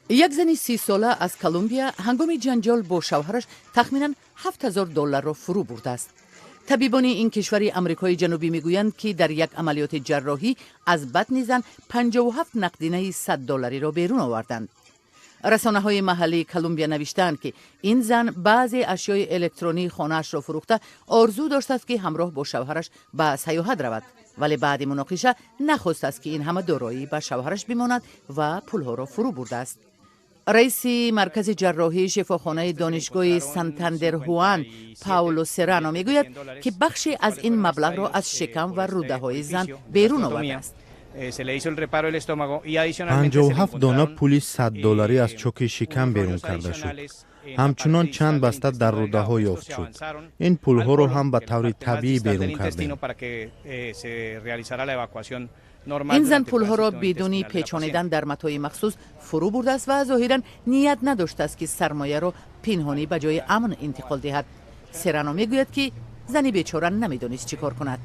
یک زن 30 ساله از کلمبیا هنگام جنجال با شوهرش تخمیناً $7,000 را فرو برده است. طبیبان این کشور آمریکای جنوبی میگویند که در یک عملیات جراحی از بطن زن 57 نقدینه $100 را بیرون آوردند. رسانه های محلی کلمبیا نوشتند که این زن بعضی اشیای الکترونی خانه‌اش را فروخته آرزو داشت است که همراه با شوهرش به سیاحت رود، ولی بعد مناقشه نخواست است که این همه دارایی به شوهرش بماند و پولها را فرو برده است. رئیس مرکز جراحی شفاخانه دانشگاه سانتاندر هوان پاولو سرانو میگوید که بخشی از این مبلغ را از شکم و روده های زن بیرون آورده است. 57 دانه پول $100 از چوک شکم بیرون کرده شد. همچنان چند بسته در روده ها یافت شد. این پول ها را هم به طور طبیعی بیرون کردیم. این زن پول ها را بدون پیچانیدن در متاع مخصوص فرو برده است و ظاهرا نیت نداشته است که سرمایه را پنهانی به جای امن انتقال دهد. سرانو میگوید که زنی بیچاره نمیدانست چیکار کند.